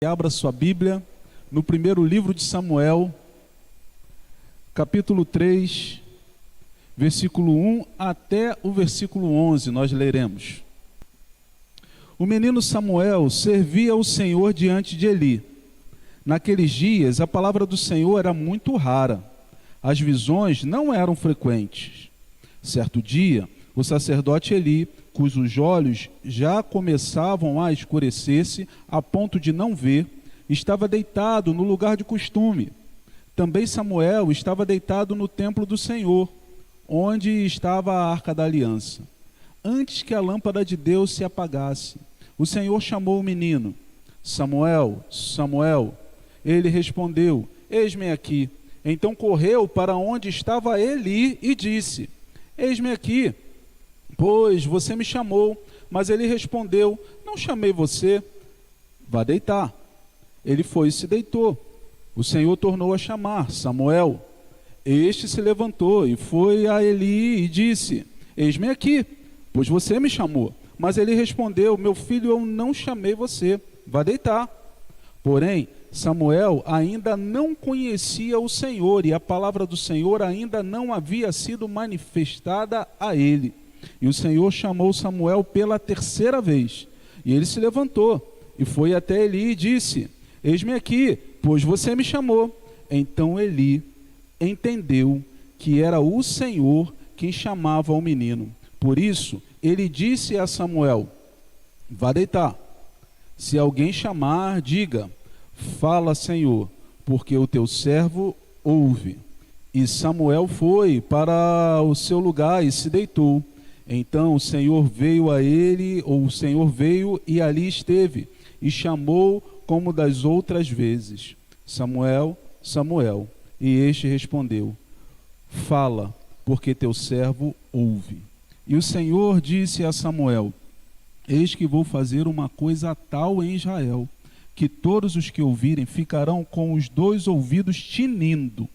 Abra sua Bíblia no primeiro livro de Samuel, capítulo 3, versículo 1 até o versículo 11, nós leremos. O menino Samuel servia ao Senhor diante de Eli. Naqueles dias, a palavra do Senhor era muito rara. As visões não eram frequentes. Certo dia, o sacerdote Eli, cujos olhos já começavam a escurecer-se a ponto de não ver, estava deitado no lugar de costume. Também Samuel estava deitado no templo do Senhor, onde estava a arca da aliança. Antes que a lâmpada de Deus se apagasse, o Senhor chamou o menino. Samuel, Samuel. Ele respondeu, eis-me aqui. Então correu para onde estava Eli e disse, eis-me aqui, pois você me chamou. Mas ele respondeu, não chamei você, vá deitar. Ele foi e se deitou. O Senhor tornou a chamar, Samuel. Este se levantou e foi a Eli e disse, eis-me aqui, pois você me chamou. Mas ele respondeu, meu filho, eu não chamei você, vá deitar. Porém, Samuel ainda não conhecia o Senhor e a palavra do Senhor ainda não havia sido manifestada a ele. E o Senhor chamou Samuel pela terceira vez. E ele se levantou e foi até Eli e disse, eis-me aqui, pois você me chamou. Então Eli entendeu que era o Senhor quem chamava o menino. Por isso, ele disse a Samuel, vá deitar. Se alguém chamar, diga, fala, Senhor, porque o teu servo ouve. E Samuel foi para o seu lugar e se deitou. Então o Senhor veio e ali esteve, e chamou como das outras vezes, Samuel, Samuel. E este respondeu, fala, porque teu servo ouve. E o Senhor disse a Samuel, eis que vou fazer uma coisa tal em Israel, que todos os que ouvirem ficarão com os dois ouvidos tinindo.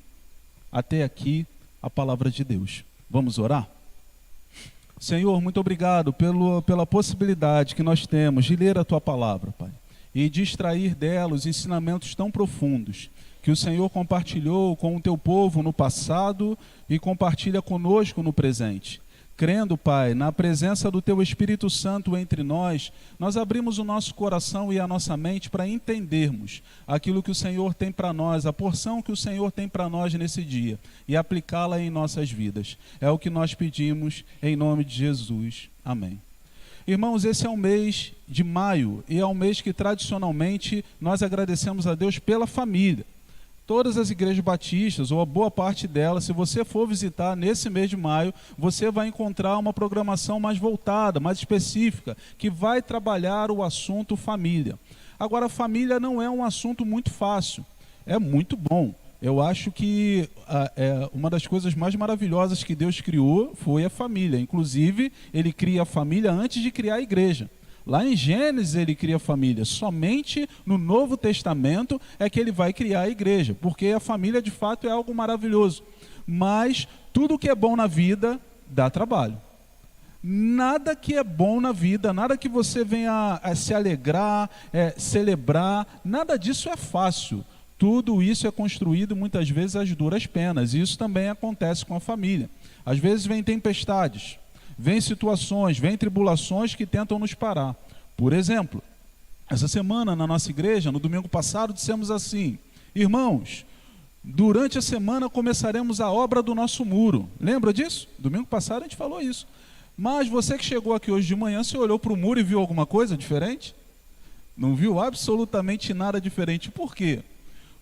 Até aqui a palavra de Deus. Vamos orar? Senhor, muito obrigado pela possibilidade que nós temos de ler a Tua palavra, Pai, e de extrair dela os ensinamentos tão profundos que o Senhor compartilhou com o Teu povo no passado e compartilha conosco no presente. Crendo, Pai, na presença do Teu Espírito Santo entre nós, nós abrimos o nosso coração e a nossa mente para entendermos aquilo que o Senhor tem para nós, a porção que o Senhor tem para nós nesse dia, e aplicá-la em nossas vidas. É o que nós pedimos em nome de Jesus. Amém. Irmãos, esse é o mês de maio, e é um mês que tradicionalmente nós agradecemos a Deus pela família. Todas as igrejas batistas, ou a boa parte delas, se você for visitar nesse mês de maio, você vai encontrar uma programação mais voltada, mais específica, que vai trabalhar o assunto família. Agora, família não é um assunto muito fácil, é muito bom. Eu acho que uma das coisas mais maravilhosas que Deus criou foi a família. Inclusive, Ele cria a família antes de criar a igreja. Lá em Gênesis ele cria a família, somente no Novo Testamento é que ele vai criar a igreja, porque a família de fato é algo maravilhoso. Mas tudo que é bom na vida dá trabalho. Nada que é bom na vida, nada que você venha a se alegrar, celebrar, nada disso é fácil. Tudo isso é construído muitas vezes às duras penas, e isso também acontece com a família. Às vezes vem tempestades, vem situações, vem tribulações que tentam nos parar. Por exemplo, essa semana na nossa igreja, no domingo passado, dissemos assim, irmãos, durante a semana começaremos a obra do nosso muro. Lembra disso? Domingo passado a gente falou isso. Mas você que chegou aqui hoje de manhã, você olhou para o muro e viu alguma coisa diferente? Não viu absolutamente nada diferente. Por quê?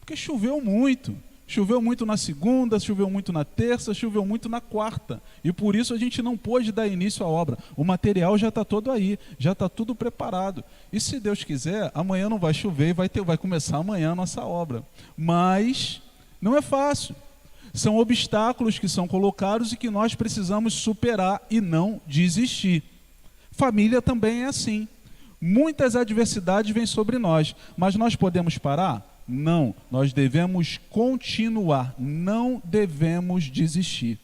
Porque choveu muito. Choveu muito na segunda, choveu muito na terça, choveu muito na quarta. E por isso a gente não pôde dar início à obra. O material já está todo aí, já está tudo preparado. E se Deus quiser, amanhã não vai chover e vai começar amanhã a nossa obra. Mas não é fácil. São obstáculos que são colocados e que nós precisamos superar e não desistir. Família também é assim. Muitas adversidades vêm sobre nós, mas nós podemos parar? Não, nós devemos continuar, não devemos desistir.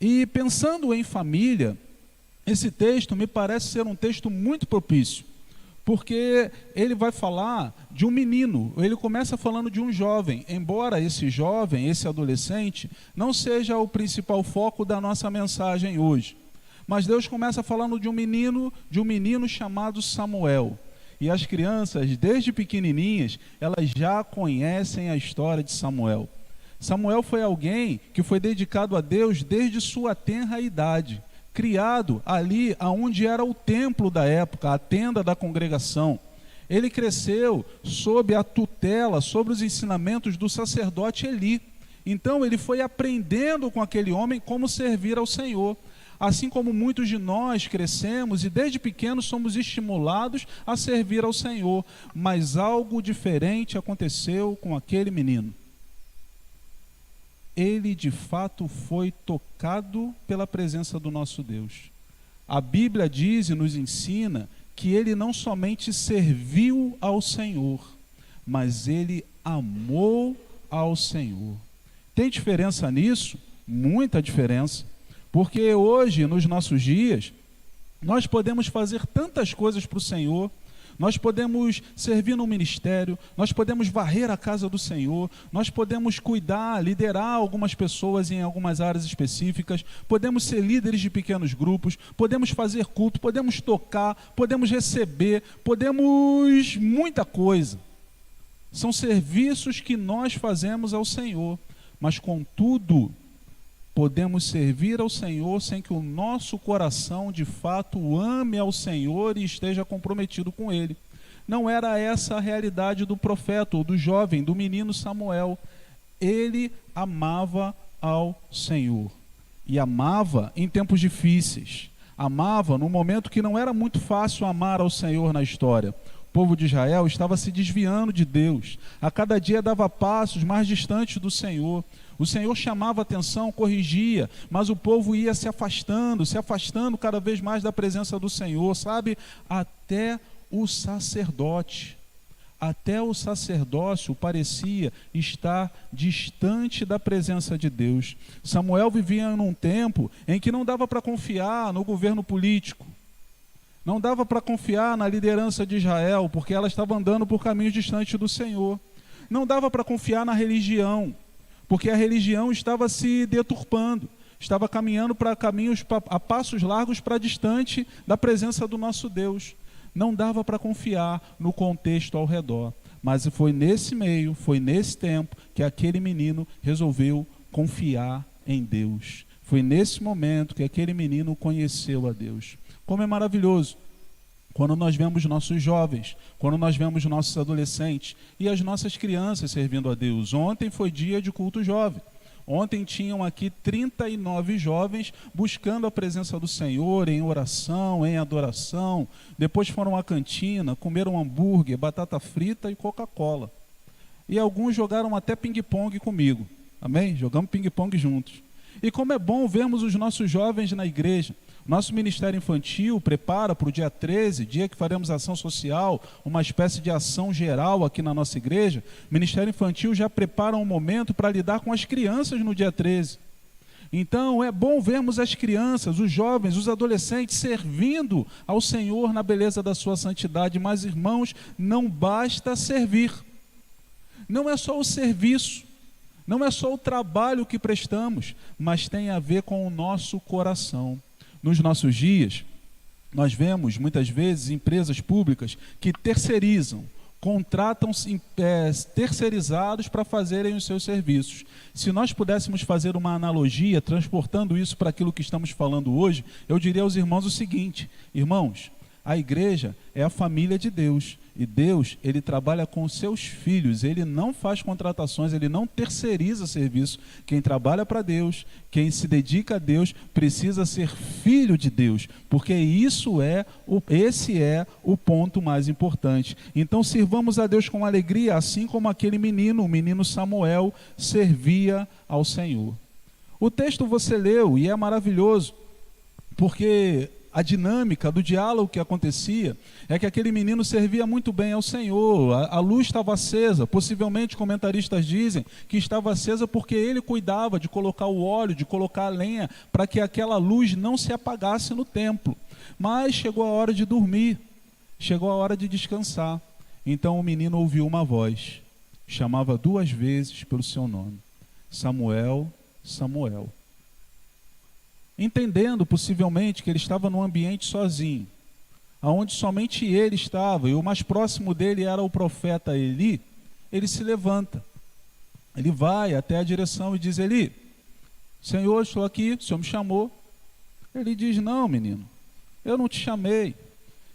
E pensando em família, esse texto me parece ser um texto muito propício. Porque ele vai falar de um menino, ele começa falando de um jovem, embora esse jovem, esse adolescente, não seja o principal foco da nossa mensagem hoje. Mas Deus começa falando de um menino chamado Samuel. E as crianças, desde pequenininhas, elas já conhecem a história de Samuel. Samuel foi alguém que foi dedicado a Deus desde sua tenra idade, criado ali aonde era o templo da época, a tenda da congregação. Ele cresceu sob a tutela, sobre os ensinamentos do sacerdote Eli. Então ele foi aprendendo com aquele homem como servir ao Senhor. Assim como muitos de nós crescemos e desde pequenos somos estimulados a servir ao Senhor. Mas algo diferente aconteceu com aquele menino. Ele de fato foi tocado pela presença do nosso Deus. A Bíblia diz e nos ensina que ele não somente serviu ao Senhor, mas ele amou ao Senhor. Tem diferença nisso? Muita diferença. Porque hoje, nos nossos dias, nós podemos fazer tantas coisas para o Senhor. Nós podemos servir no ministério, nós podemos varrer a casa do Senhor, nós podemos cuidar, liderar algumas pessoas em algumas áreas específicas, podemos ser líderes de pequenos grupos, podemos fazer culto, podemos tocar, podemos receber, podemos muita coisa. São serviços que nós fazemos ao Senhor, mas contudo, podemos servir ao Senhor sem que o nosso coração de fato ame ao Senhor e esteja comprometido com Ele. Não era essa a realidade do profeta ou do jovem, do menino Samuel. Ele amava ao Senhor e amava em tempos difíceis. Amava num momento que não era muito fácil amar ao Senhor na história. O povo de Israel estava se desviando de Deus. A cada dia dava passos mais distantes do Senhor. O Senhor chamava atenção, corrigia, mas o povo ia se afastando cada vez mais da presença do Senhor, sabe? Até o sacerdócio parecia estar distante da presença de Deus. Samuel vivia num tempo em que não dava para confiar no governo político. Não dava para confiar na liderança de Israel, porque ela estava andando por caminhos distantes do Senhor. Não dava para confiar na religião, porque a religião estava se deturpando, estava caminhando para caminhos a passos largos para distante da presença do nosso Deus. Não dava para confiar no contexto ao redor, mas foi nesse meio, foi nesse tempo que aquele menino resolveu confiar em Deus. Foi nesse momento que aquele menino conheceu a Deus. Como é maravilhoso quando nós vemos nossos jovens, quando nós vemos nossos adolescentes e as nossas crianças servindo a Deus. Ontem foi dia de culto jovem. Ontem tinham aqui 39 jovens buscando a presença do Senhor em oração, em adoração. Depois foram à cantina, comeram hambúrguer, batata frita e Coca-Cola. E alguns jogaram até ping-pong comigo. Amém? Jogamos ping-pong juntos. E como é bom vermos os nossos jovens na igreja. Nosso Ministério Infantil prepara para o dia 13, dia que faremos ação social, uma espécie de ação geral aqui na nossa igreja. O Ministério Infantil já prepara um momento para lidar com as crianças no dia 13. Então é bom vermos as crianças, os jovens, os adolescentes servindo ao Senhor na beleza da sua santidade. Mas irmãos, não basta servir. Não é só o serviço. Não é só o trabalho que prestamos, mas tem a ver com o nosso coração. Nos nossos dias, nós vemos muitas vezes empresas públicas que terceirizam, contratam terceirizados para fazerem os seus serviços. Se nós pudéssemos fazer uma analogia, transportando isso para aquilo que estamos falando hoje, eu diria aos irmãos o seguinte: irmãos, a igreja é a família de Deus. E Deus, Ele trabalha com os seus filhos, Ele não faz contratações, Ele não terceiriza serviço. Quem trabalha para Deus, quem se dedica a Deus, precisa ser filho de Deus, porque esse é o ponto mais importante. Então sirvamos a Deus com alegria, assim como aquele menino, o menino Samuel, servia ao Senhor. O texto você leu e é maravilhoso, porque a dinâmica do diálogo que acontecia é que aquele menino servia muito bem ao Senhor. A luz estava acesa, possivelmente comentaristas dizem que estava acesa porque ele cuidava de colocar o óleo, de colocar a lenha, para que aquela luz não se apagasse no templo. Mas chegou a hora de dormir. Chegou a hora de descansar. Então o menino ouviu uma voz, chamava 2 vezes pelo seu nome: Samuel, Samuel. Entendendo possivelmente que ele estava num ambiente sozinho, aonde somente ele estava, e o mais próximo dele era o profeta Eli, ele se levanta. Ele vai até a direção e diz: Eli, Senhor, estou aqui, o Senhor me chamou. Ele diz: não, menino, eu não te chamei.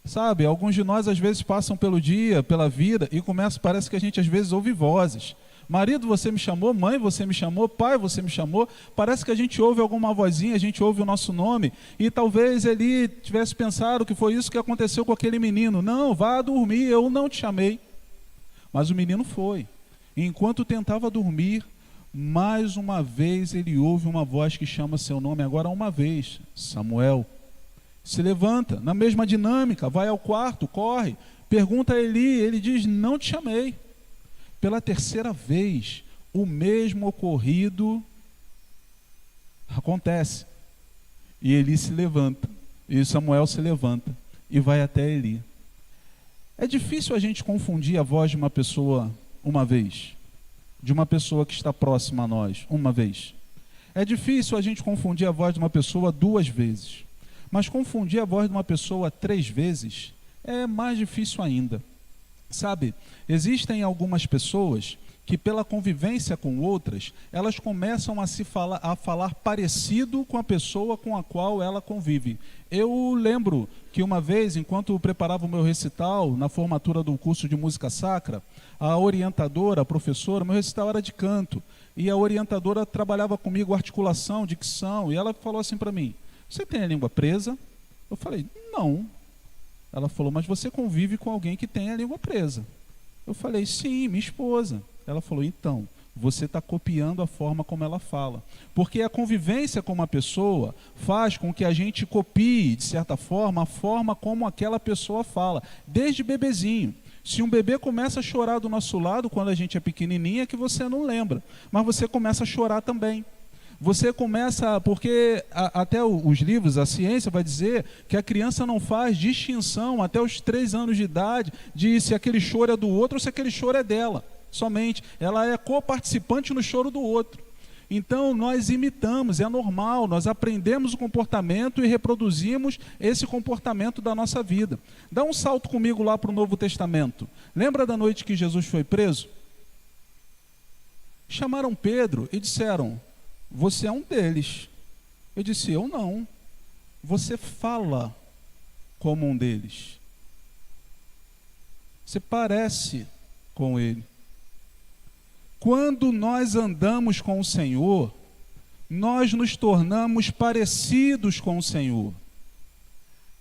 Sabe, alguns de nós às vezes passam pelo dia, pela vida, e parece que a gente às vezes ouve vozes. Marido, você me chamou, mãe, você me chamou, pai, você me chamou. Parece que a gente ouve alguma vozinha, a gente ouve o nosso nome, e talvez ele tivesse pensado que foi isso que aconteceu com aquele menino. Não, vá dormir, eu não te chamei. Mas o menino foi. E enquanto tentava dormir, mais uma vez ele ouve uma voz que chama seu nome, agora uma vez: Samuel. Se levanta, na mesma dinâmica, vai ao quarto, corre, pergunta a Eli, ele diz: não te chamei. Pela 3ª vez, o mesmo ocorrido acontece. E Eli se levanta, e Samuel se levanta, e vai até Eli. É difícil a gente confundir a voz de uma pessoa uma vez, de uma pessoa que está próxima a nós, uma vez. É difícil a gente confundir a voz de uma pessoa 2 vezes. Mas confundir a voz de uma pessoa 3 vezes é mais difícil ainda. Sabe, existem algumas pessoas que, pela convivência com outras, elas começam a falar parecido com a pessoa com a qual ela convive. Eu lembro que uma vez, enquanto eu preparava o meu recital, na formatura do curso de música sacra, a orientadora, a professora, meu recital era de canto, e a orientadora trabalhava comigo articulação, dicção, e ela falou assim para mim: você tem a língua presa? Eu falei: não. Ela falou: mas você convive com alguém que tem a língua presa. Eu falei: sim, minha esposa. Ela falou: então, você está copiando a forma como ela fala. Porque a convivência com uma pessoa faz com que a gente copie, de certa forma, a forma como aquela pessoa fala, desde bebezinho. Se um bebê começa a chorar do nosso lado quando a gente é pequenininho, é que você não lembra, mas você começa a chorar também. Você começa, porque até os livros, a ciência vai dizer que a criança não faz distinção até os 3 anos de idade de se aquele choro é do outro ou se aquele choro é dela. Somente, ela é coparticipante no choro do outro. Então nós imitamos, é normal, nós aprendemos o comportamento e reproduzimos esse comportamento da nossa vida. Dá um salto comigo lá para o Novo Testamento. Lembra da noite que Jesus foi preso? Chamaram Pedro e disseram: você é um deles. Eu disse: eu não. Você fala como um deles. Você parece com ele. Quando nós andamos com o Senhor, nós nos tornamos parecidos com o Senhor.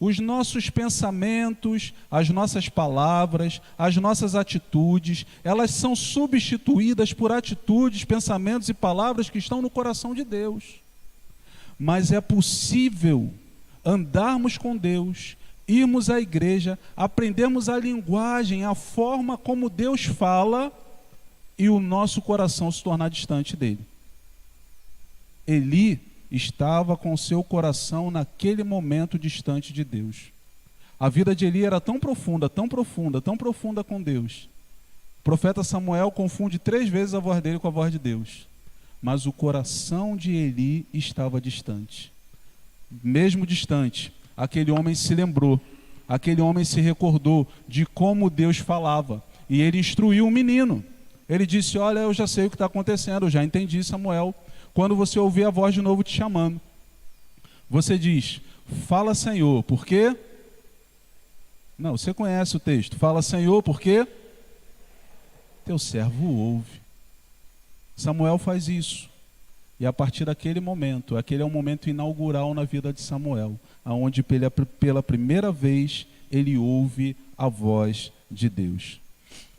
Os nossos pensamentos, as nossas palavras, as nossas atitudes, elas são substituídas por atitudes, pensamentos e palavras que estão no coração de Deus. Mas é possível andarmos com Deus, irmos à igreja, aprendermos a linguagem, a forma como Deus fala, e o nosso coração se tornar distante dele. Eli estava com o seu coração naquele momento distante de Deus. A vida de Eli era tão profunda, tão profunda, tão profunda com Deus. O profeta Samuel confunde 3 vezes a voz dele com a voz de Deus. Mas o coração de Eli estava distante. Mesmo distante, aquele homem se lembrou, aquele homem se recordou de como Deus falava. E ele instruiu o menino. Ele disse: olha, eu já sei o que está acontecendo, eu já entendi, Samuel. Quando você ouvir a voz de novo te chamando, você diz: fala, Senhor, por quê? Não, você conhece o texto. Fala, Senhor, por quê? Teu servo ouve. Samuel faz isso. E a partir daquele momento, aquele é um momento inaugural na vida de Samuel, onde pela primeira vez ele ouve a voz de Deus.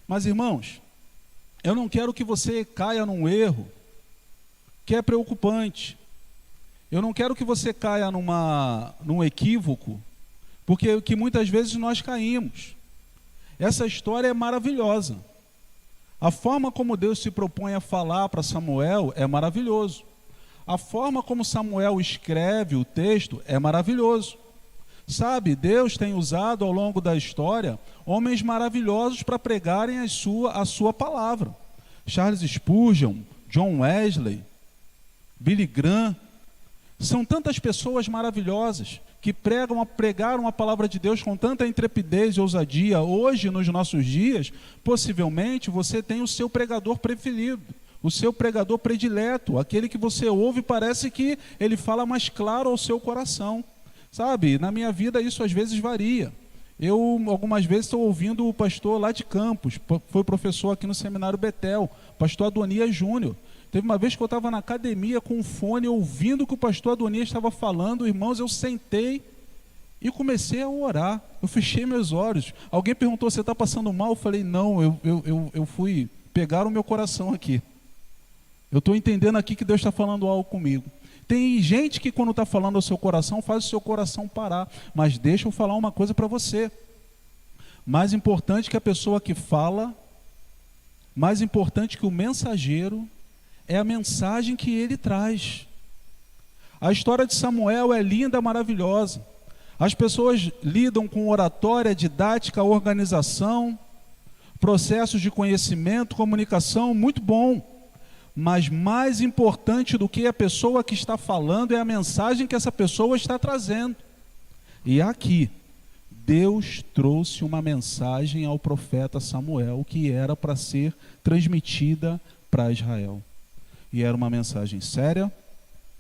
Mas, irmãos, eu não quero que você caia num erro que é preocupante. Eu não quero que você caia num equívoco, porque que muitas vezes nós caímos. Essa história é maravilhosa. A forma como Deus se propõe a falar para Samuel é maravilhoso. A forma como Samuel escreve o texto é maravilhoso. Sabe, Deus tem usado ao longo da história homens maravilhosos para pregarem a sua palavra. Charles Spurgeon, John Wesley, Billy Graham, são tantas pessoas maravilhosas que pregaram a palavra de Deus com tanta intrepidez e ousadia. Hoje, nos nossos dias, possivelmente você tem o seu pregador preferido, o seu pregador predileto, aquele que você ouve e parece que ele fala mais claro ao seu coração. Sabe, na minha vida isso às vezes varia. Eu, algumas vezes, estou ouvindo o pastor lá de Campos, foi professor aqui no Seminário Betel, pastor Adonias Júnior. Teve uma vez que eu estava na academia com um fone, ouvindo o que o pastor Adonias estava falando. Irmãos, eu sentei e comecei a orar. Eu fechei meus olhos. Alguém perguntou, você está passando mal? Eu falei, não, eu fui pegar o meu coração aqui. Eu estou entendendo aqui que Deus está falando algo comigo. Tem gente que quando está falando ao seu coração, faz o seu coração parar. Mas deixa eu falar uma coisa para você. Mais importante que a pessoa que fala, mais importante que o mensageiro, é a mensagem que ele traz. A história de Samuel é linda, maravilhosa. As pessoas lidam com oratória, didática, organização, processos de conhecimento, comunicação, muito bom. Mas mais importante do que a pessoa que está falando é a mensagem que essa pessoa está trazendo. E aqui, Deus trouxe uma mensagem ao profeta Samuel que era para ser transmitida para Israel. E era uma mensagem séria,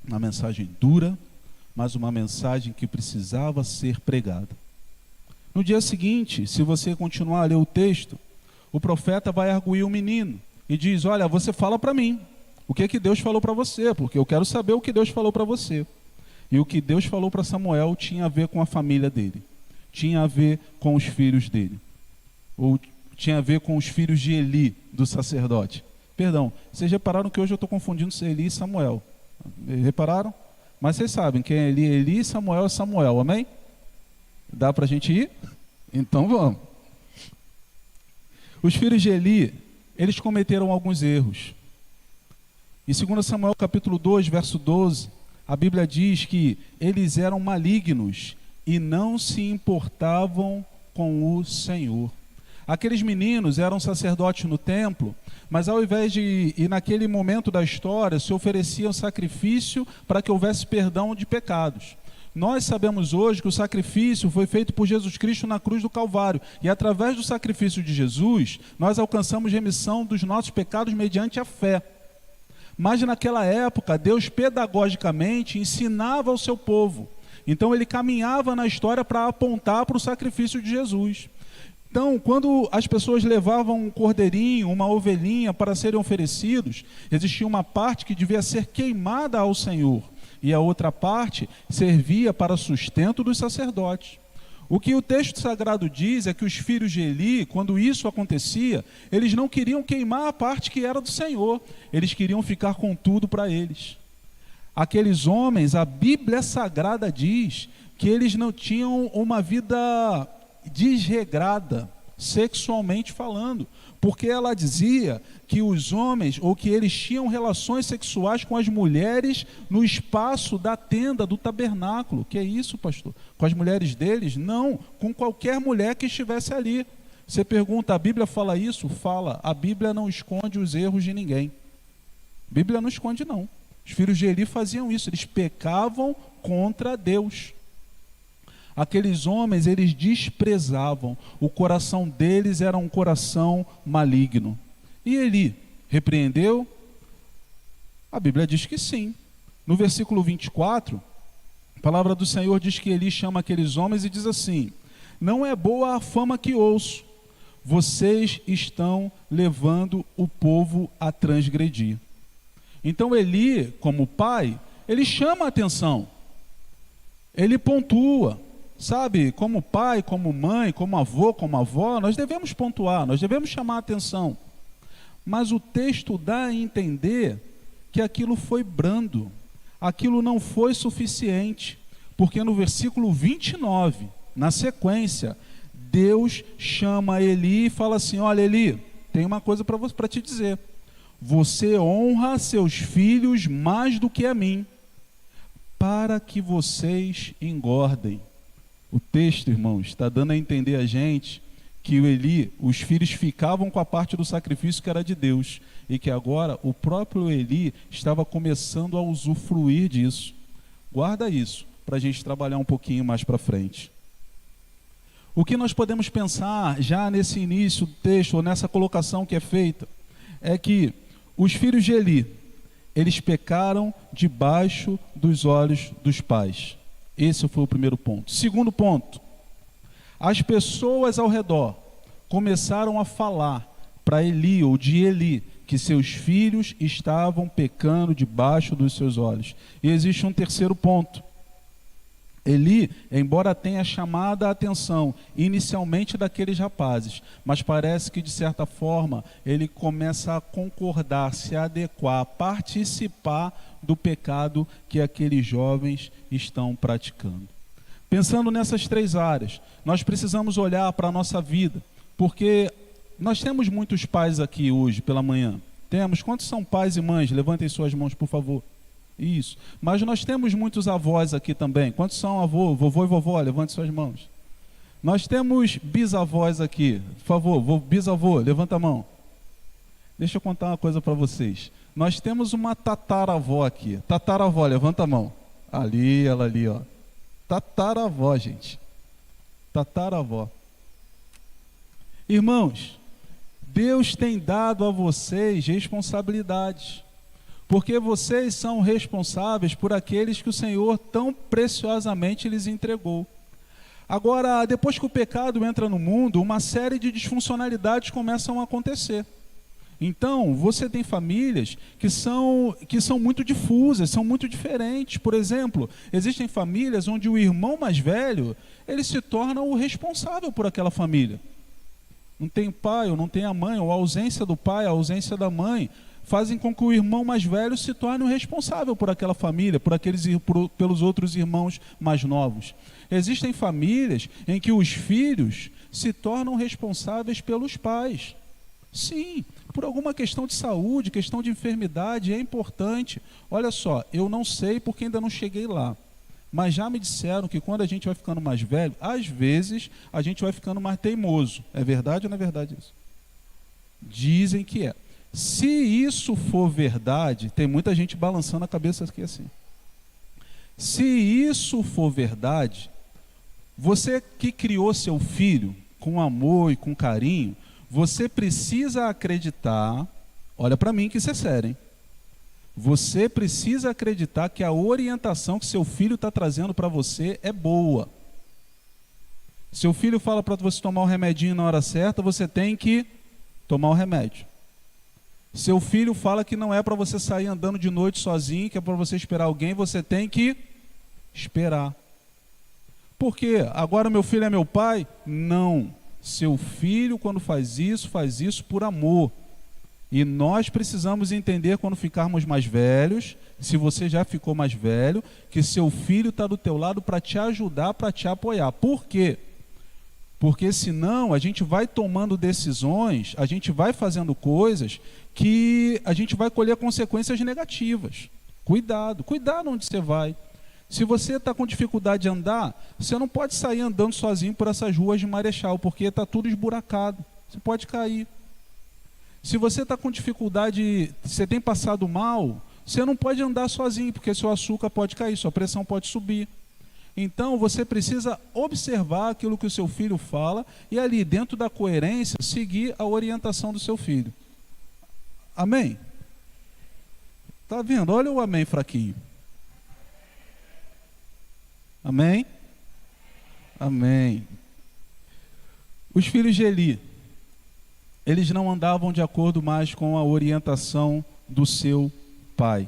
uma mensagem dura, mas uma mensagem que precisava ser pregada. No dia seguinte, se você continuar a ler o texto, o profeta vai arguir o menino e diz, olha, você fala para mim, o que é que Deus falou para você, porque eu quero saber o que Deus falou para você. E o que Deus falou para Samuel tinha a ver com a família dele, tinha a ver com os filhos dele, ou tinha a ver com os filhos de Eli, do sacerdote. Perdão, vocês repararam que hoje eu estou confundindo Eli e Samuel. Repararam? Mas vocês sabem quem é Eli? Eli e Samuel é Samuel, amém? Dá para a gente ir? Então vamos. Os filhos de Eli, eles cometeram alguns erros. Em 2 Samuel capítulo 2, verso 12, a Bíblia diz que eles eram malignos e não se importavam com o Senhor. Aqueles meninos eram sacerdotes no templo, mas ao invés de ir naquele momento da história, se ofereciam sacrifício para que houvesse perdão de pecados. Nós sabemos hoje que o sacrifício foi feito por Jesus Cristo na cruz do Calvário. E através do sacrifício de Jesus, nós alcançamos remissão dos nossos pecados mediante a fé. Mas naquela época, Deus pedagogicamente ensinava ao seu povo. Então ele caminhava na história para apontar para o sacrifício de Jesus. Então, quando as pessoas levavam um cordeirinho, uma ovelhinha para serem oferecidos, existia uma parte que devia ser queimada ao Senhor, e a outra parte servia para sustento dos sacerdotes. O que o texto sagrado diz é que os filhos de Eli, quando isso acontecia, eles não queriam queimar a parte que era do Senhor, eles queriam ficar com tudo para eles. Aqueles homens, a Bíblia Sagrada diz que eles não tinham uma vida desregrada, sexualmente falando, porque ela dizia que os homens, ou que eles tinham relações sexuais com as mulheres no espaço da tenda, do tabernáculo. Que é isso, pastor? Com as mulheres deles? Não, com qualquer mulher que estivesse ali. Você pergunta, a Bíblia fala isso? Fala. A Bíblia não esconde os erros de ninguém. A Bíblia não esconde, não. Os filhos de Eli faziam isso, eles pecavam contra Deus. Aqueles homens, eles desprezavam, o coração deles era um coração maligno. E Eli repreendeu? A Bíblia diz que sim. No versículo 24, a palavra do Senhor diz que Eli chama aqueles homens e diz assim: não é boa a fama que ouço, vocês estão levando o povo a transgredir. Então Eli, como pai, ele chama a atenção, ele pontua. Sabe, como pai, como mãe, como avô, como avó, nós devemos pontuar, nós devemos chamar a atenção. Mas o texto dá a entender que aquilo foi brando, aquilo não foi suficiente, porque no versículo 29, na sequência, Deus chama Eli e fala assim: olha, Eli, tem uma coisa para te dizer. Você honra seus filhos mais do que a mim, para que vocês engordem. O texto, irmãos, está dando a entender a gente que o Eli, os filhos ficavam com a parte do sacrifício que era de Deus, e que agora o próprio Eli estava começando a usufruir disso. Guarda isso, para a gente trabalhar um pouquinho mais para frente. O que nós podemos pensar já nesse início do texto, ou nessa colocação que é feita, é que os filhos de Eli, eles pecaram debaixo dos olhos dos pais. Esse foi o primeiro ponto. Segundo ponto, as pessoas ao redor começaram a falar para Eli, ou de Eli, que seus filhos estavam pecando debaixo dos seus olhos. E existe um terceiro ponto. Eli, embora tenha chamado a atenção inicialmente daqueles rapazes, mas parece que de certa forma ele começa a concordar, se adequar, participar do pecado que aqueles jovens estão praticando. Pensando nessas três áreas, nós precisamos olhar para a nossa vida, porque nós temos muitos pais aqui hoje pela manhã. Temos? Quantos são pais e mães? Levantem suas mãos, por favor. Isso. Mas nós temos muitos avós aqui também. Quantos são avô, vovô e vovó? Levante suas mãos. Nós temos bisavós aqui. Por favor, bisavô, levanta a mão. Deixa eu contar uma coisa para vocês. Nós temos uma tataravó aqui. Tataravó, levanta a mão. Ali, ela ali, ó. Tataravó, gente. Tataravó. Irmãos, Deus tem dado a vocês responsabilidades, porque vocês são responsáveis por aqueles que o Senhor tão preciosamente lhes entregou. Agora, depois que o pecado entra no mundo, uma série de disfuncionalidades começam a acontecer. Então, você tem famílias que são muito difusas, são muito diferentes. Por exemplo, existem famílias onde o irmão mais velho, ele se torna o responsável por aquela família. Não tem pai, ou não tem a mãe, ou a ausência do pai, a ausência da mãe, fazem com que o irmão mais velho se torne o responsável por aquela família, pelos outros irmãos mais novos. Existem famílias em que os filhos se tornam responsáveis pelos pais. Sim, por alguma questão de saúde, questão de enfermidade, é importante. Olha só, eu não sei porque ainda não cheguei lá, mas já me disseram que quando a gente vai ficando mais velho, às vezes a gente vai ficando mais teimoso. É verdade ou não é verdade isso? Dizem que é. Se isso for verdade, tem muita gente balançando a cabeça aqui assim. Se isso for verdade, você que criou seu filho com amor e com carinho, você precisa acreditar, olha para mim que isso é sério, hein? Você precisa acreditar que a orientação que seu filho está trazendo para você é boa. Seu filho fala para você tomar o remedinho na hora certa, você tem que tomar o remédio. Seu filho fala que não é para você sair andando de noite sozinho, que é para você esperar alguém, você tem que esperar. Por quê? Agora meu filho é meu pai? Não. Seu filho, quando faz isso por amor. E nós precisamos entender quando ficarmos mais velhos, se você já ficou mais velho, que seu filho está do teu lado para te ajudar, para te apoiar. Por quê? Porque senão a gente vai tomando decisões, a gente vai fazendo coisas que a gente vai colher consequências negativas. Cuidado onde você vai. Se você está com dificuldade de andar, você não pode sair andando sozinho por essas ruas de Marechal, porque está tudo esburacado. Você pode cair. Se você está com dificuldade, você tem passado mal, você não pode andar sozinho, porque seu açúcar pode cair, sua pressão pode subir. Então, você precisa observar aquilo que o seu filho fala e ali, dentro da coerência, seguir a orientação do seu filho. Amém? Está vendo? Olha o amém fraquinho. Amém? Amém. Os filhos de Eli, eles não andavam de acordo mais com a orientação do seu pai.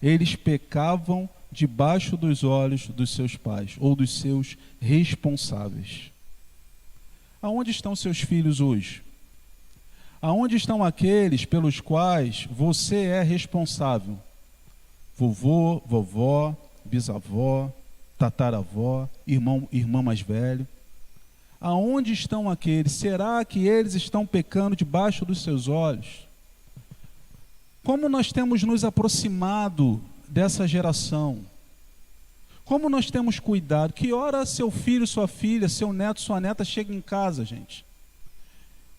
Eles pecavam debaixo dos olhos dos seus pais, ou dos seus responsáveis. Aonde estão seus filhos hoje? Aonde estão aqueles pelos quais você é responsável? Vovô, vovó, bisavó, tataravó, irmã mais velho. Aonde estão aqueles? Será que eles estão pecando debaixo dos seus olhos? Como nós temos nos aproximado dessa geração? Como nós temos cuidado? Que hora seu filho, sua filha, seu neto, sua neta chega em casa, gente?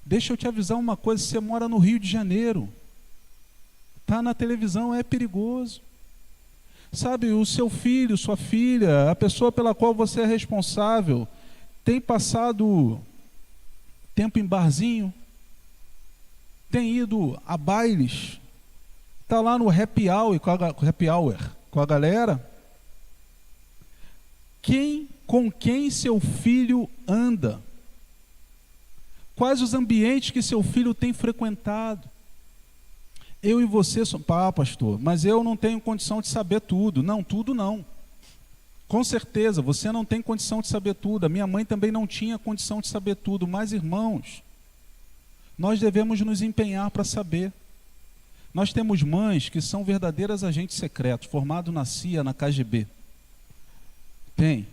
Deixa eu te avisar uma coisa, você mora no Rio de Janeiro. Está na televisão, é perigoso. Sabe, o seu filho, sua filha, a pessoa pela qual você é responsável, tem passado tempo em barzinho, tem ido a bailes, está lá no happy hour com a galera. Com quem seu filho anda? Quais os ambientes que seu filho tem frequentado? Eu e você, pastor, mas eu não tenho condição de saber tudo. Não, tudo não. Com certeza, você não tem condição de saber tudo. A minha mãe também não tinha condição de saber tudo. Mas, irmãos, nós devemos nos empenhar para saber. Nós temos mães que são verdadeiras agentes secretos, formados na CIA, na KGB. Tem.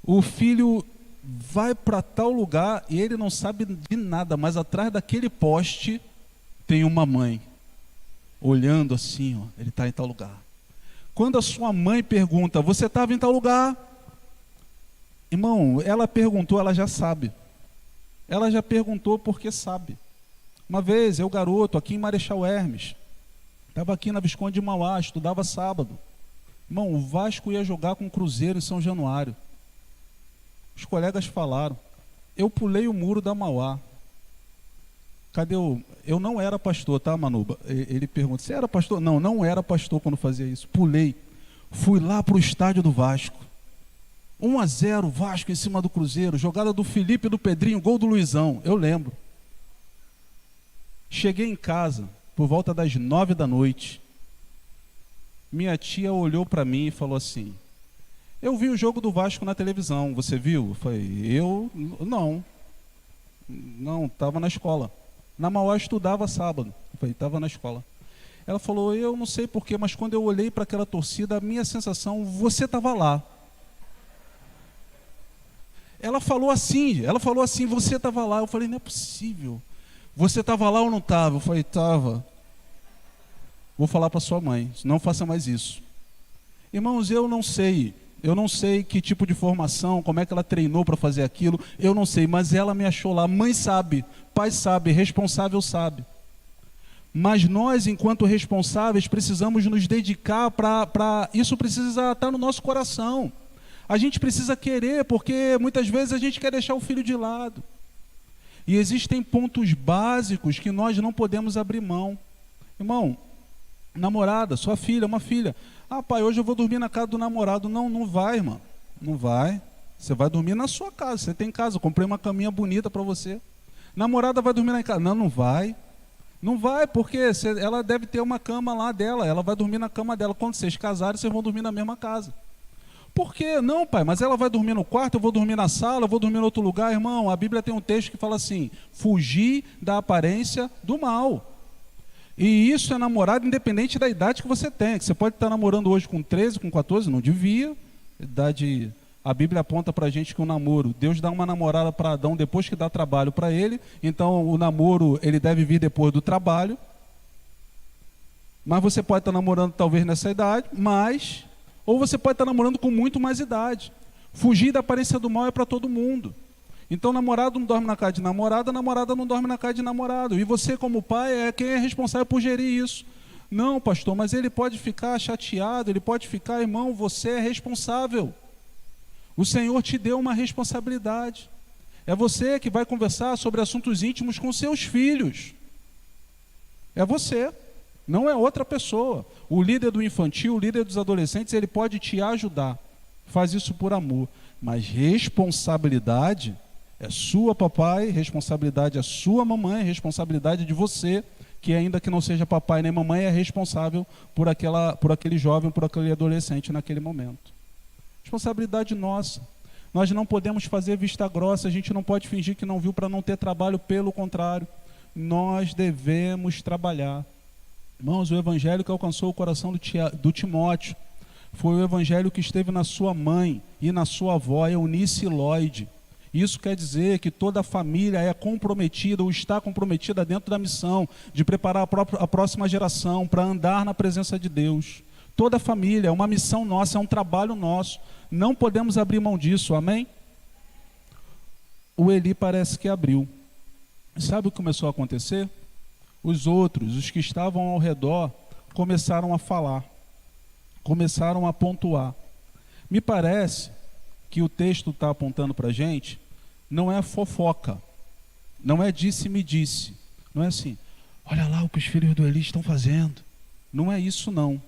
O filho vai para tal lugar e ele não sabe de nada, mas atrás daquele poste tem uma mãe, olhando assim, ó, ele está em tal lugar. Quando a sua mãe pergunta, você estava em tal lugar? Irmão, ela perguntou, ela já sabe. Ela já perguntou porque sabe. Uma vez, eu garoto, aqui em Marechal Hermes, estava aqui na Visconde de Mauá, estudava sábado. Irmão, o Vasco ia jogar com o Cruzeiro em São Januário. Os colegas falaram, eu pulei o muro da Mauá. Cadê o... Eu não era pastor, tá, Manuba? Ele pergunta, você era pastor? Não, não era pastor quando fazia isso. Pulei. Fui lá para o estádio do Vasco. 1-0, Vasco em cima do Cruzeiro. Jogada do Felipe e do Pedrinho, gol do Luizão. Eu lembro. Cheguei em casa por volta das 9 da noite. Minha tia olhou para mim e falou assim, eu vi o jogo do Vasco na televisão, você viu? Eu falei, não, estava na escola. Na Mauá estudava sábado, eu falei, estava na escola. Ela falou, eu não sei porquê, mas quando eu olhei para aquela torcida, a minha sensação, você estava lá. Ela falou assim, você estava lá. Eu falei, não é possível. Você estava lá ou não estava? Eu falei, estava. Vou falar para sua mãe, não faça mais isso. Irmãos, eu não sei que tipo de formação, como é que ela treinou para fazer aquilo, eu não sei, mas ela me achou lá. Mãe sabe, pai sabe, responsável sabe. Mas nós, enquanto responsáveis, precisamos nos dedicar para... Isso precisa estar no nosso coração. A gente precisa querer, porque muitas vezes a gente quer deixar o filho de lado. E existem pontos básicos que nós não podemos abrir mão. Irmão, namorada, sua filha, uma filha. Ah, pai, hoje eu vou dormir na casa do namorado. Não, não vai, irmão. Não vai. Você vai dormir na sua casa. Você tem casa. Eu comprei uma caminha bonita para você. Namorada vai dormir lá em casa. Não, não vai. Não vai, porque ela deve ter uma cama lá dela. Ela vai dormir na cama dela. Quando vocês casarem, vocês vão dormir na mesma casa. Por quê? Não, pai, mas ela vai dormir no quarto, eu vou dormir na sala, eu vou dormir em outro lugar. Irmão, a Bíblia tem um texto que fala assim, fugir da aparência do mal. E isso é namorado independente da idade que você tem. Que você pode estar namorando hoje com 13, com 14, não devia. A Bíblia aponta para a gente que o namoro, Deus dá uma namorada para Adão depois que dá trabalho para ele. Então o namoro, ele deve vir depois do trabalho. Mas você pode estar namorando talvez nessa idade, ou você pode estar namorando com muito mais idade. Fugir da aparência do mal é para todo mundo. Então namorado não dorme na casa de namorada, namorada não dorme na casa de namorado. E você como pai é quem é responsável por gerir isso. Não, pastor, mas ele pode ficar chateado, ele pode ficar, irmão, você é responsável. O Senhor te deu uma responsabilidade. É você que vai conversar sobre assuntos íntimos com seus filhos. É você, não é outra pessoa. O líder do infantil, o líder dos adolescentes, ele pode te ajudar. Faz isso por amor. Mas responsabilidade é sua, papai, responsabilidade é sua, mamãe, responsabilidade de você, que ainda que não seja papai nem mamãe, é responsável por aquele jovem, por aquele adolescente naquele momento. Responsabilidade nossa. Nós não podemos fazer vista grossa, a gente não pode fingir que não viu para não ter trabalho, pelo contrário. Nós devemos trabalhar. Irmãos, o evangelho que alcançou o coração do Timóteo foi o evangelho que esteve na sua mãe e na sua avó, Eunice e Lloyd. Isso quer dizer que toda a família é comprometida ou está comprometida dentro da missão de preparar a próxima geração para andar na presença de Deus. Toda a família, é uma missão nossa, é um trabalho nosso. Não podemos abrir mão disso, amém? O Eli parece que abriu. Sabe o que começou a acontecer? Os outros, os que estavam ao redor, começaram a falar, começaram a pontuar. Me parece que o texto está apontando para a gente, não é fofoca, não é disse-me-disse, não é assim, olha lá o que os filhos do Eli estão fazendo. Não é isso não.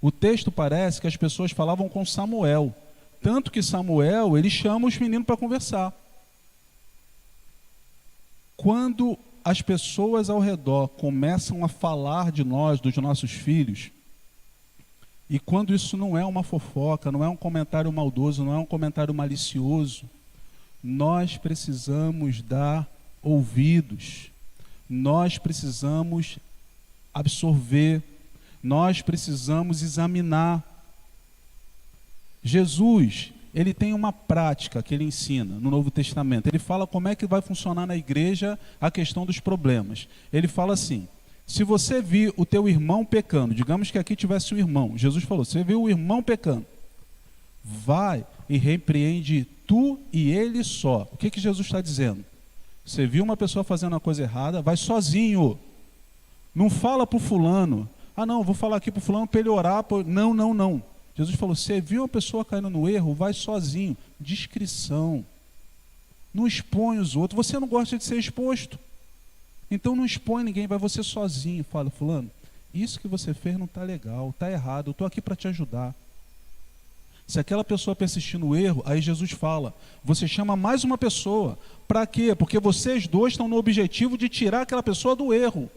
O texto parece que as pessoas falavam com Samuel, tanto que Samuel, ele chama os meninos para conversar. Quando as pessoas ao redor começam a falar de nós, dos nossos filhos, e quando isso não é uma fofoca, não é um comentário maldoso, não é um comentário malicioso, nós precisamos dar ouvidos, nós precisamos absorver, nós precisamos examinar. Jesus, ele tem uma prática que ele ensina no Novo Testamento. Ele fala como é que vai funcionar na igreja a questão dos problemas. Ele fala assim, se você vir o teu irmão pecando, digamos que aqui tivesse um irmão, Jesus falou, você viu o irmão pecando, vai e repreende tu e ele só. O que Jesus está dizendo? Você viu uma pessoa fazendo uma coisa errada, vai sozinho. Não fala para o fulano, não, vou falar aqui para o fulano para ele orar. Não. Jesus falou, você viu uma pessoa caindo no erro, vai sozinho. Discrição. Não expõe os outros. Você não gosta de ser exposto. Então não expõe ninguém, vai você sozinho. Fala, fulano, isso que você fez não está legal, está errado, eu estou aqui para te ajudar. Se aquela pessoa persistir no erro, aí Jesus fala, você chama mais uma pessoa. Para quê? Porque vocês dois estão no objetivo de tirar aquela pessoa do erro.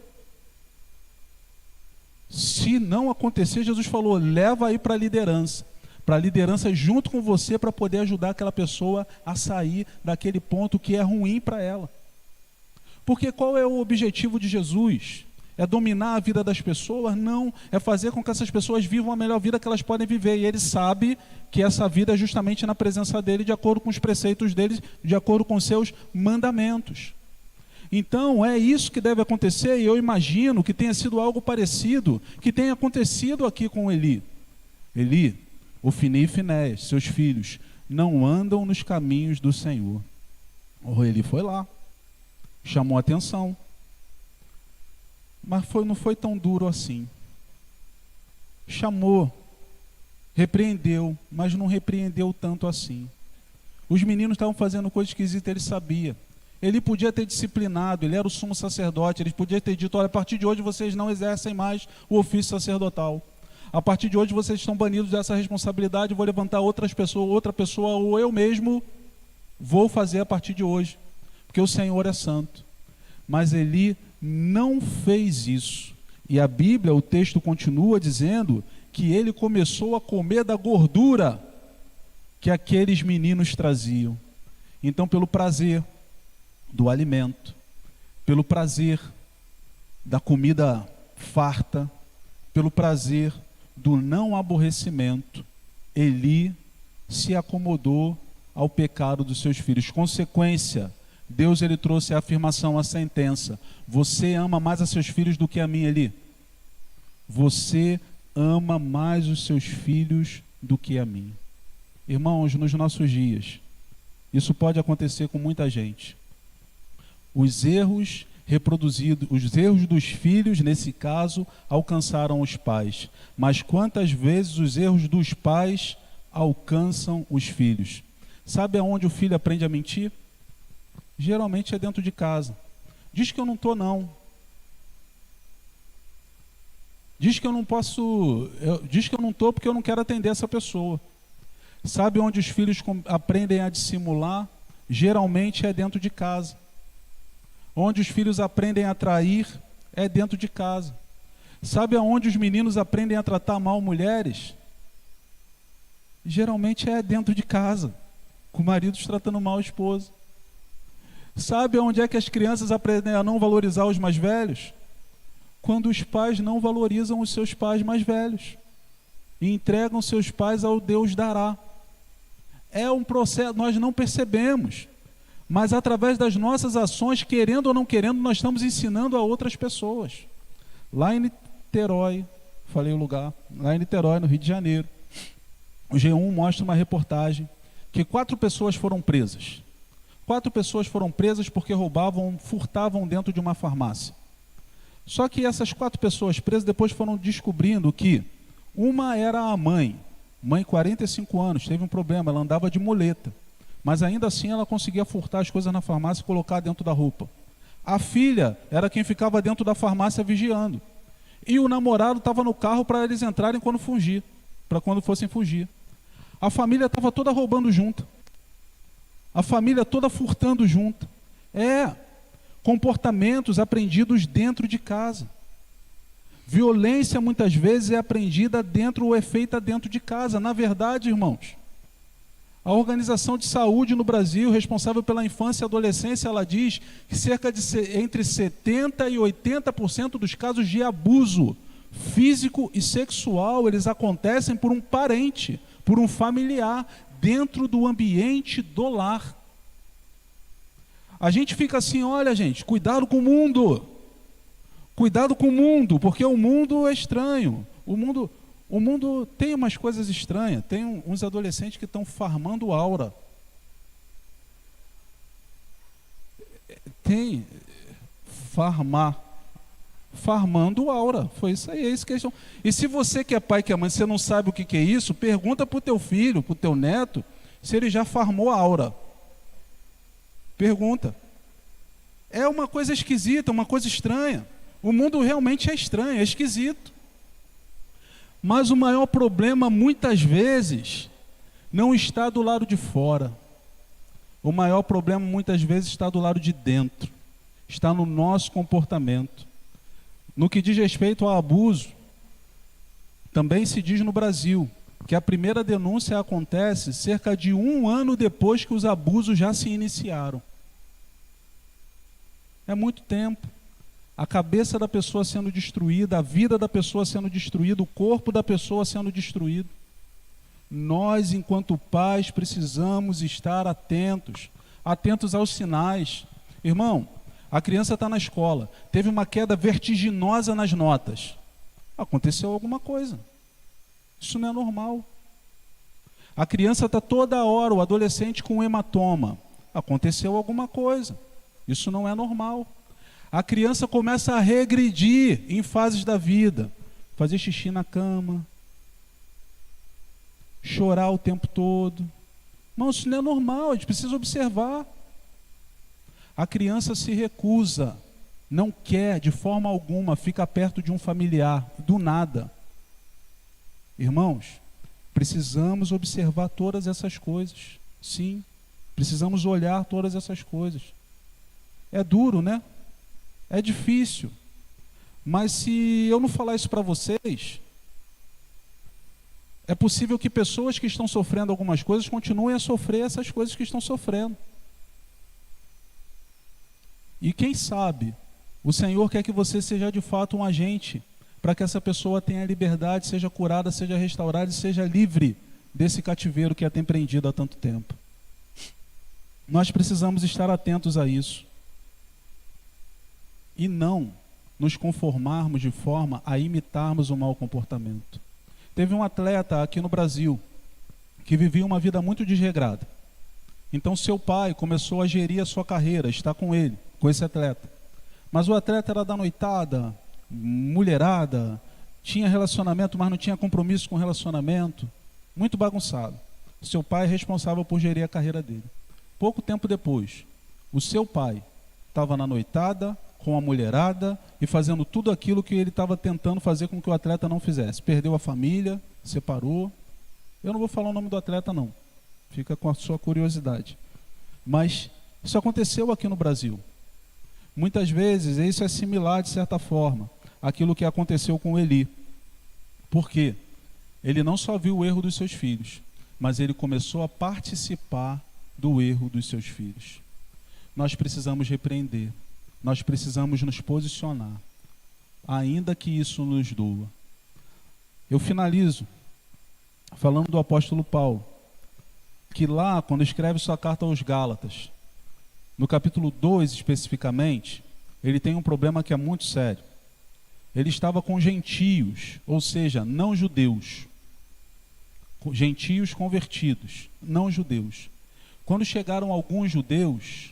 Se não acontecer, Jesus falou, leva aí para a liderança junto com você para poder ajudar aquela pessoa a sair daquele ponto que é ruim para ela. Porque qual é o objetivo de Jesus? É dominar a vida das pessoas? Não, é fazer com que essas pessoas vivam a melhor vida que elas podem viver. E ele sabe que essa vida é justamente na presença dele, de acordo com os preceitos dele, de acordo com seus mandamentos. Então é isso que deve acontecer, e eu imagino que tenha sido algo parecido, que tenha acontecido aqui com Eli. Eli, Ofni e Finéias, seus filhos, não andam nos caminhos do Senhor. O Eli foi lá, chamou a atenção, mas não foi tão duro assim. Chamou, repreendeu, mas não repreendeu tanto assim. Os meninos estavam fazendo coisa esquisita, ele sabia. Ele podia ter disciplinado, ele era o sumo sacerdote, ele podia ter dito, olha, a partir de hoje vocês não exercem mais o ofício sacerdotal. A partir de hoje vocês estão banidos dessa responsabilidade, vou levantar outra pessoa, ou eu mesmo vou fazer a partir de hoje, porque o Senhor é santo. Mas Eli não fez isso. E a Bíblia, o texto continua dizendo que ele começou a comer da gordura que aqueles meninos traziam. Então, pelo prazer do alimento, pelo prazer da comida farta, pelo prazer do não aborrecimento, Eli se acomodou ao pecado dos seus filhos. Consequência, Deus ele trouxe a afirmação, a sentença: você ama mais a seus filhos do que a mim, Eli? Você ama mais os seus filhos do que a mim. Irmãos, nos nossos dias, isso pode acontecer com muita gente. Os erros reproduzidos, os erros dos filhos, nesse caso, alcançaram os pais. Mas quantas vezes os erros dos pais alcançam os filhos? Sabe aonde o filho aprende a mentir? Geralmente é dentro de casa. Diz que eu não estou, não. Diz que eu não posso, diz que eu não estou porque eu não quero atender essa pessoa. Sabe onde os filhos aprendem a dissimular? Geralmente é dentro de casa. Onde os filhos aprendem a trair é dentro de casa. Sabe aonde os meninos aprendem a tratar mal mulheres? Geralmente é dentro de casa, com maridos tratando mal a esposa. Sabe onde é que as crianças aprendem a não valorizar os mais velhos? Quando os pais não valorizam os seus pais mais velhos e entregam seus pais ao Deus dará. É um processo, nós não percebemos, mas através das nossas ações, querendo ou não querendo, nós estamos ensinando a outras pessoas. Lá em Niterói, falei o lugar, lá em Niterói, no Rio de Janeiro. O G1 mostra uma reportagem que 4 pessoas foram presas. 4 pessoas foram presas porque furtavam dentro de uma farmácia. Só que essas 4 pessoas presas depois foram descobrindo que uma era a mãe, 45 anos, teve um problema, ela andava de muleta, mas ainda assim ela conseguia furtar as coisas na farmácia e colocar dentro da roupa. A filha era quem ficava dentro da farmácia vigiando. E o namorado estava no carro para eles entrarem quando fossem fugir. A família estava toda roubando junto. A família toda furtando junto. Comportamentos aprendidos dentro de casa. Violência muitas vezes é aprendida dentro ou é feita dentro de casa. Na verdade, irmãos, a Organização de Saúde no Brasil, responsável pela infância e adolescência, ela diz que entre 70% e 80% dos casos de abuso físico e sexual, eles acontecem por um parente, por um familiar, dentro do ambiente do lar. A gente fica assim, olha gente, cuidado com o mundo. Cuidado com o mundo, porque o mundo é estranho. O mundo tem umas coisas estranhas. Tem uns adolescentes que estão farmando aura. Farmando aura. Foi isso aí, é isso que eles estão. E se você que é pai, que é mãe, você não sabe o que é isso, pergunta para o teu filho, para o teu neto, se ele já farmou aura. Pergunta. É uma coisa esquisita, uma coisa estranha. O mundo realmente é estranho, é esquisito. Mas o maior problema, muitas vezes, não está do lado de fora. O maior problema, muitas vezes, está do lado de dentro. Está no nosso comportamento. No que diz respeito ao abuso, também se diz no Brasil que a primeira denúncia acontece cerca de 1 ano depois que os abusos já se iniciaram. É muito tempo. A cabeça da pessoa sendo destruída, a vida da pessoa sendo destruída, o corpo da pessoa sendo destruído. Nós, enquanto pais, precisamos estar atentos aos sinais. Irmão, a criança está na escola, teve uma queda vertiginosa nas notas. Aconteceu alguma coisa. Isso não é normal. A criança está toda hora, o adolescente com hematoma. Aconteceu alguma coisa. Isso não é normal. A criança começa a regredir em fases da vida. Fazer xixi na cama. Chorar o tempo todo. Não, isso não é normal, a gente precisa observar. A criança se recusa, não quer de forma alguma ficar perto de um familiar, do nada. Irmãos, precisamos observar todas essas coisas. Sim, precisamos olhar todas essas coisas. É duro, né? É difícil. Mas se eu não falar isso para vocês, é possível que pessoas que estão sofrendo algumas coisas continuem a sofrer essas coisas que estão sofrendo. E quem sabe, o Senhor quer que você seja de fato um agente para que essa pessoa tenha liberdade, seja curada, seja restaurada e seja livre desse cativeiro que a tem prendido há tanto tempo. Nós precisamos estar atentos a isso. E não nos conformarmos de forma a imitarmos o mau comportamento. Teve um atleta aqui no Brasil que vivia uma vida muito desregrada. Então seu pai começou a gerir a sua carreira, está com ele, com esse atleta. Mas o atleta era da noitada, mulherada, tinha relacionamento, mas não tinha compromisso com relacionamento, muito bagunçado. Seu pai é responsável por gerir a carreira dele. Pouco tempo depois, o seu pai estava na noitada, com a mulherada e fazendo tudo aquilo que ele estava tentando fazer com que o atleta não fizesse. Perdeu a família, separou. Eu não vou falar o nome do atleta não, fica com a sua curiosidade. Mas isso aconteceu aqui no Brasil. Muitas vezes isso é similar de certa forma àquilo que aconteceu com Eli. Por quê? Ele não só viu o erro dos seus filhos, mas ele começou a participar do erro dos seus filhos. Nós precisamos repreender. Nós precisamos nos posicionar, ainda que isso nos doa. Eu finalizo falando do apóstolo Paulo, que lá, quando escreve sua carta aos Gálatas, no capítulo 2 especificamente, ele tem um problema que é muito sério. ele estava com gentios, ou seja, não judeus. Gentios convertidos, não judeus. Quando chegaram alguns judeus,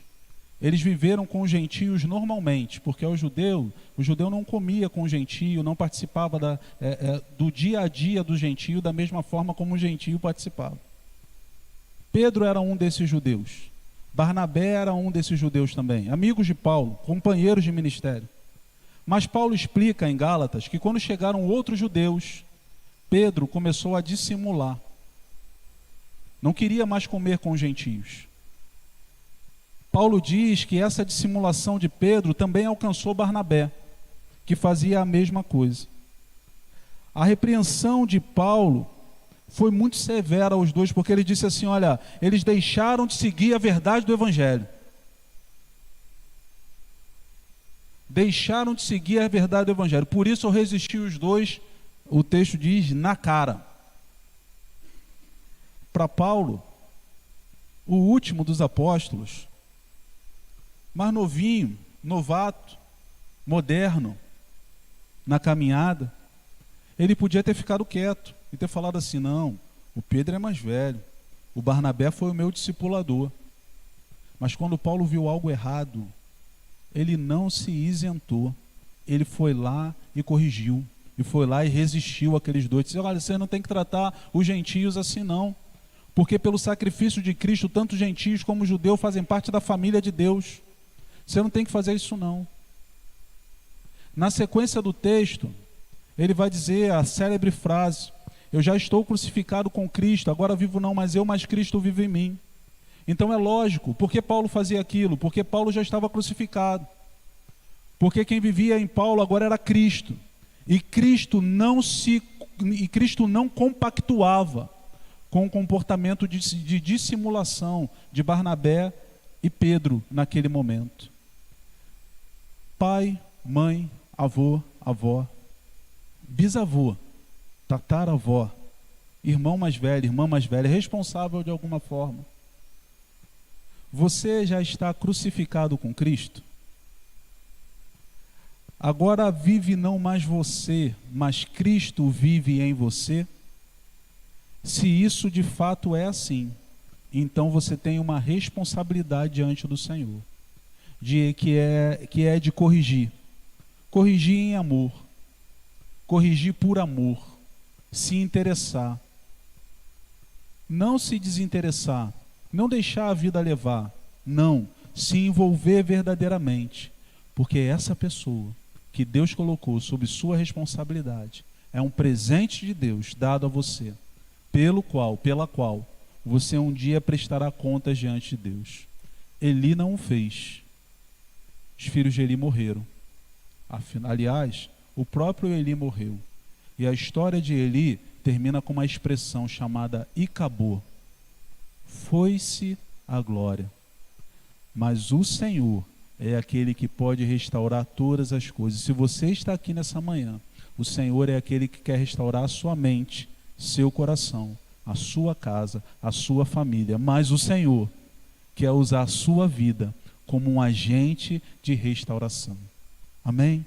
eles viveram com os gentios normalmente, porque o judeu não comia com o gentio, não participava do dia a dia do gentio da mesma forma como o gentio participava. Pedro era um desses judeus. Barnabé era um desses judeus também, amigos de Paulo, companheiros de ministério. Mas Paulo explica em Gálatas que quando chegaram outros judeus, Pedro começou a dissimular. Não queria mais comer com os gentios. Paulo diz que essa dissimulação de Pedro também alcançou Barnabé, que fazia a mesma coisa. A repreensão de Paulo foi muito severa aos dois, porque ele disse assim, olha, eles deixaram de seguir a verdade do Evangelho. Deixaram de seguir a verdade do Evangelho. Por isso eu resisti os dois, o texto diz, na cara. Para Paulo, o último dos apóstolos, mais novinho, novato, moderno, na caminhada, ele podia ter ficado quieto e ter falado assim, não, o Pedro é mais velho, o Barnabé foi o meu discipulador. Mas quando Paulo viu algo errado, ele não se isentou, ele foi lá e corrigiu, e foi lá e resistiu àqueles dois. Disse, olha, você não tem que tratar os gentios assim não, porque pelo sacrifício de Cristo, tanto gentios como judeus fazem parte da família de Deus. Você não tem que fazer isso não. Na sequência do texto, ele vai dizer a célebre frase, eu já estou crucificado com Cristo, agora vivo não mais eu, mas Cristo vive em mim. Então é lógico, por que Paulo fazia aquilo? Porque Paulo já estava crucificado. Porque quem vivia em Paulo agora era Cristo. E Cristo não compactuava com o comportamento de dissimulação de Barnabé e Pedro naquele momento. Pai, mãe, avô, avó, bisavô, tataravó, irmão mais velho, irmã mais velha, responsável de alguma forma. Você já está crucificado com Cristo? Agora vive não mais você, mas Cristo vive em você? Se isso de fato é assim, então você tem uma responsabilidade diante do Senhor, que é de corrigir. Corrigir em amor, corrigir por amor, se interessar, não se desinteressar, não deixar a vida levar, não, se envolver verdadeiramente, porque essa pessoa que Deus colocou sob sua responsabilidade é um presente de Deus dado a você, pela qual você um dia prestará contas diante de Deus. Eli não o fez. Os filhos de Eli morreram. Aliás, o próprio Eli morreu. E a história de Eli termina com uma expressão chamada e acabou. Foi-se a glória. Mas o Senhor é aquele que pode restaurar todas as coisas. Se você está aqui nessa manhã, o Senhor é aquele que quer restaurar a sua mente, seu coração, a sua casa, a sua família. Mas o Senhor quer usar a sua vida como um agente de restauração. Amém?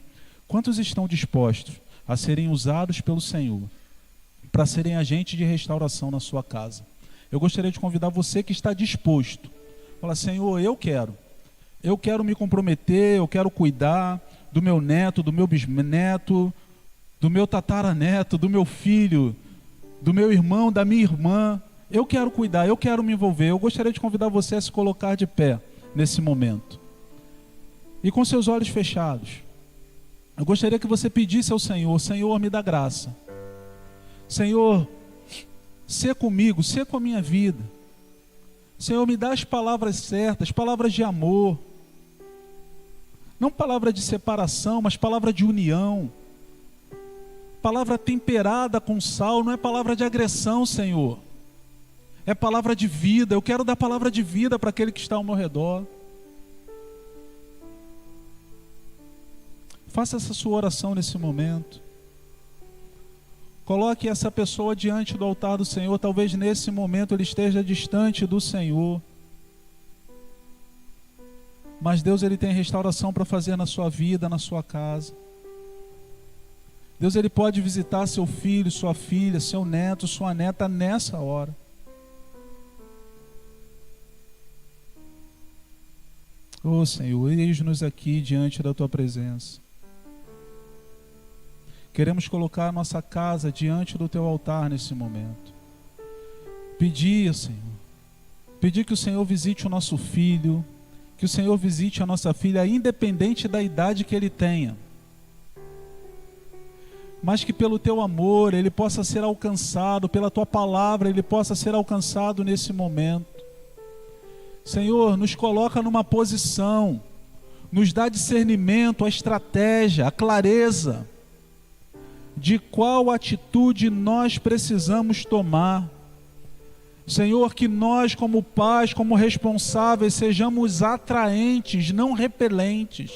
Quantos estão dispostos a serem usados pelo Senhor para serem agentes de restauração na sua casa? Eu gostaria de convidar você que está disposto. Falar, Senhor, eu quero me comprometer, eu quero cuidar do meu neto, do meu bisneto, do meu tataraneto, do meu filho, do meu irmão, da minha irmã. Eu quero cuidar, eu quero me envolver. Eu gostaria de convidar você a se colocar de pé nesse momento. E com seus olhos fechados, eu gostaria que você pedisse ao Senhor, Senhor, me dá graça. Senhor, sê comigo, sê com a minha vida. Senhor, me dá as palavras certas, palavras de amor. Não palavra de separação, mas palavra de união. Palavra temperada com sal, não é palavra de agressão, Senhor. É palavra de vida. Eu quero dar palavra de vida para aquele que está ao meu redor. Faça essa sua oração nesse momento. Coloque essa pessoa diante do altar do Senhor. Talvez nesse momento ele esteja distante do Senhor. Mas Deus, ele tem restauração para fazer na sua vida, na sua casa. Deus, Ele pode visitar seu filho, sua filha, seu neto, sua neta nessa hora. Ô Senhor, eis-nos aqui diante da Tua presença. Queremos colocar a nossa casa diante do Teu altar nesse momento. Pedir, Senhor, pedir que o Senhor visite o nosso filho, que o Senhor visite a nossa filha, independente da idade que ele tenha. Mas que pelo Teu amor ele possa ser alcançado, pela Tua palavra ele possa ser alcançado nesse momento. Senhor, nos coloca numa posição, nos dá discernimento, a estratégia, a clareza de qual atitude nós precisamos tomar. Senhor, que nós como pais, como responsáveis, sejamos atraentes, não repelentes.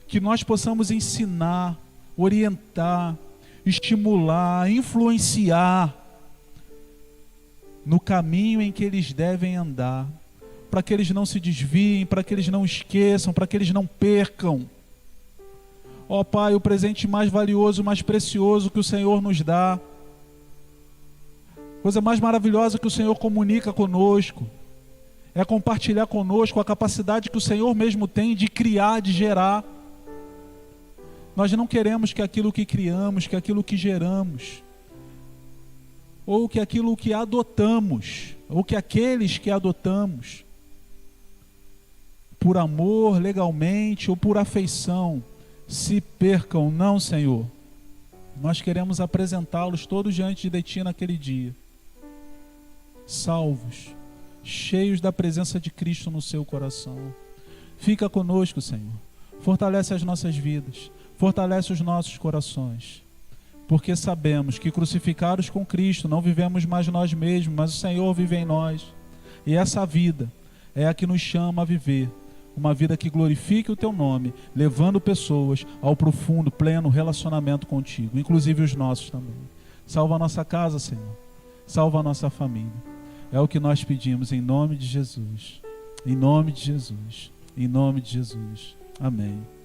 Que nós possamos ensinar, orientar, estimular, influenciar no caminho em que eles devem andar, para que eles não se desviem, para que eles não esqueçam, para que eles não percam. Ó Pai, o presente mais valioso, mais precioso que o Senhor nos dá, coisa mais maravilhosa que o Senhor comunica conosco, é compartilhar conosco a capacidade que o Senhor mesmo tem de criar, de gerar. Nós não queremos que aquilo que criamos, que aquilo que geramos, ou que aquilo que adotamos, ou que aqueles que adotamos, por amor, legalmente, ou por afeição, se percam. Não, Senhor. Nós queremos apresentá-los todos diante de Ti naquele dia, salvos, cheios da presença de Cristo no seu coração. Fica conosco, Senhor. Fortalece as nossas vidas, fortalece os nossos corações, porque sabemos que crucificados com Cristo não vivemos mais nós mesmos, mas o Senhor vive em nós. E essa vida é a que nos chama a viver uma vida que glorifique o Teu nome, levando pessoas ao profundo, pleno relacionamento contigo, inclusive os nossos também. Salva a nossa casa, Senhor. Salva a nossa família. É o que nós pedimos em nome de Jesus. Em nome de Jesus. Em nome de Jesus. Amém.